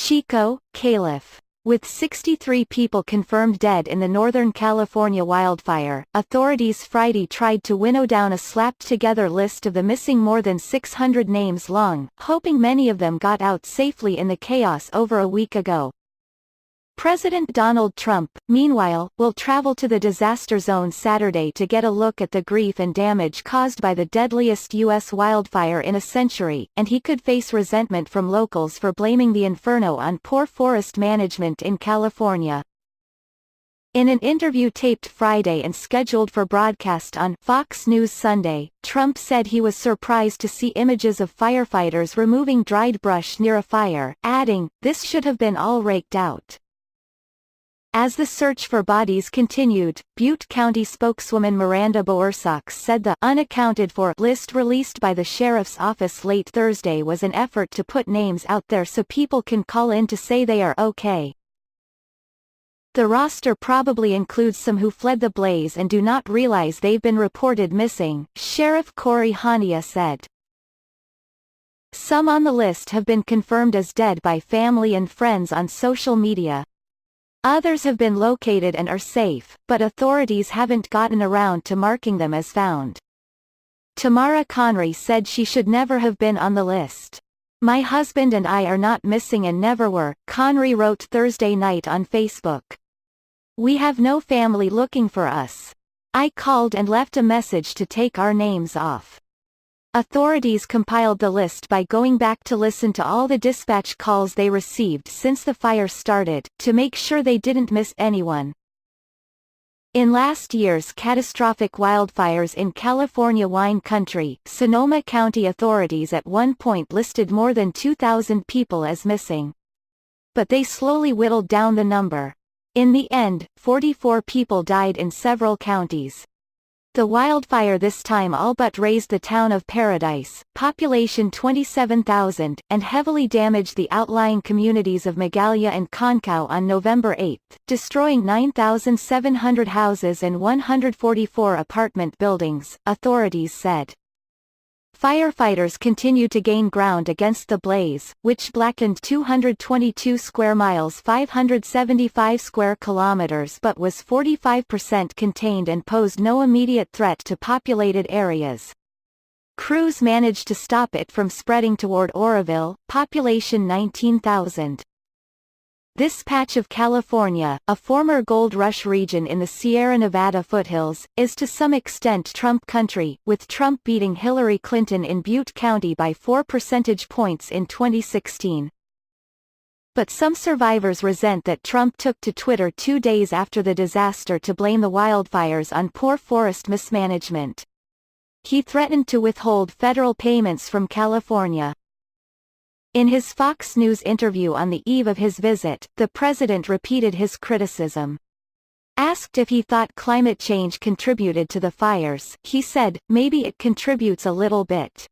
CHICO, Calif. With 63 people confirmed dead in the Northern California wildfire, authorities Friday tried to winnow down a slapped-together list of the missing more than 600 names long, hoping many of them got out safely in the chaos over a week ago. President Donald Trump, meanwhile, will travel to the disaster zone Saturday to get a look at the grief and damage caused by the deadliest U.S. wildfire in a century, and he could face resentment from locals for blaming the inferno on poor forest management in California. In an interview taped Friday and scheduled for broadcast on Fox News Sunday, Trump said he was surprised to see images of firefighters removing dried brush near a fire, adding, "This should have been all raked out." As the search for bodies continued, Butte County spokeswoman Miranda Bowersox said the unaccounted-for list released by the sheriff's office late Thursday was an effort to put names out there so people can call in to say they are okay. The roster probably includes some who fled the blaze and do not realize they've been reported missing, Sheriff Corey Hania said. Some on the list have been confirmed as dead by family and friends on social media. Others have been located and are safe, but authorities haven't gotten around to marking them as found. Tamara Conry said she should never have been on the list. "My husband and I are not missing and never were," Conry wrote Thursday night on Facebook. "We have no family looking for us. I called and left a message to take our names off." Authorities compiled the list by going back to listen to all the dispatch calls they received since the fire started, to make sure they didn't miss anyone. In last year's catastrophic wildfires in California wine country, Sonoma County authorities at one point listed more than 2,000 people as missing. But they slowly whittled down the number. In the end, 44 people died in several counties. The wildfire this time all but razed the town of Paradise, population 27,000, and heavily damaged the outlying communities of Magalia and Concow on November 8, destroying 9,700 houses and 144 apartment buildings, authorities said. Firefighters continued to gain ground against the blaze, which blackened 222 square miles 575 square kilometers but was 45% contained and posed no immediate threat to populated areas. Crews managed to stop it from spreading toward Oroville, population 19,000. This patch of California, a former gold rush region in the Sierra Nevada foothills, is to some extent Trump country, with Trump beating Hillary Clinton in Butte County by 4 percentage points in 2016. But some survivors resent that Trump took to Twitter 2 days after the disaster to blame the wildfires on poor forest mismanagement. He threatened to withhold federal payments from California. In his Fox News interview on the eve of his visit, the president repeated his criticism. Asked if he thought climate change contributed to the fires, he said, "Maybe it contributes a little bit.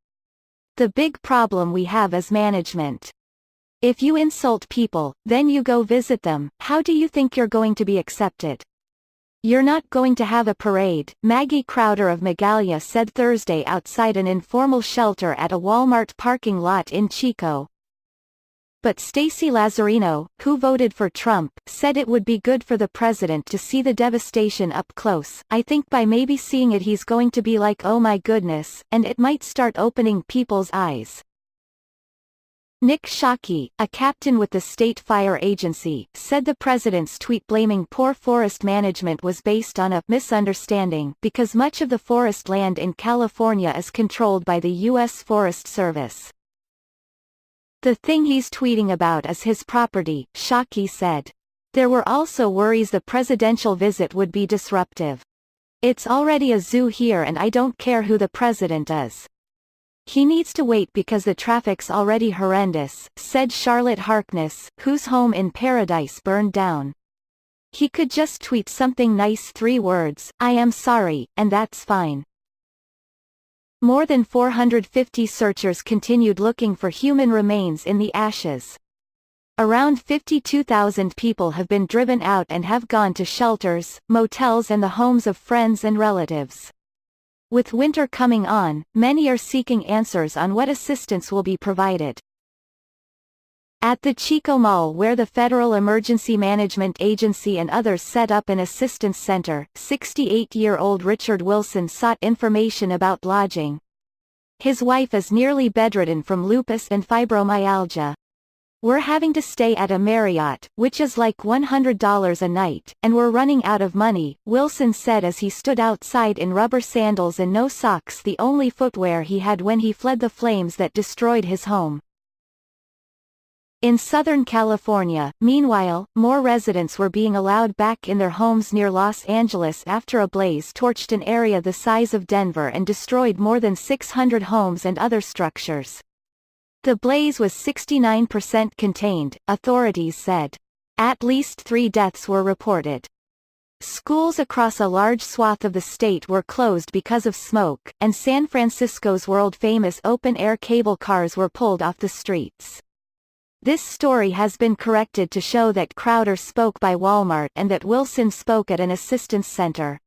The big problem we have is management. If you insult people, then you go visit them, how do you think you're going to be accepted? You're not going to have a parade," Maggie Crowder of Magalia said Thursday outside an informal shelter at a Walmart parking lot in Chico. But Stacey Lazzarino, who voted for Trump, said it would be good for the president to see the devastation up close. "I think by maybe seeing it he's going to be like, oh my goodness, and it might start opening people's eyes." Nick Shockey, a captain with the state fire agency, said the president's tweet blaming poor forest management was based on a misunderstanding because much of the forest land in California is controlled by the U.S. Forest Service. "The thing he's tweeting about is his property," Shockey said. There were also worries the presidential visit would be disruptive. "It's already a zoo here and I don't care who the president is. He needs to wait because the traffic's already horrendous," said Charlotte Harkness, whose home in Paradise burned down. "He could just tweet something nice, 3 words, 'I am sorry,' and that's fine." More than 450 searchers continued looking for human remains in the ashes. Around 52,000 people have been driven out and have gone to shelters, motels and the homes of friends and relatives. With winter coming on, many are seeking answers on what assistance will be provided. At the CHICO Mall, where the Federal Emergency Management Agency and others set up an assistance center, 68-year-old Richard Wilson sought information about lodging. His wife is nearly bedridden from lupus and fibromyalgia. "We're having to stay at a Marriott, which is like $100 a night, and we're running out of money," Wilson said as he stood outside in rubber sandals and no socks, the only footwear he had when he fled the flames that destroyed his home. In Southern California, meanwhile, more residents were being allowed back in their homes near Los Angeles after a blaze torched an area the size of Denver and destroyed more than 600 homes and other structures. The blaze was 69% contained, authorities said. At least 3 deaths were reported. Schools across a large swath of the state were closed because of smoke, and San Francisco's world-famous open-air cable cars were pulled off the streets. This story has been corrected to show that Crowder spoke by Walmart and that Wilson spoke at an assistance center.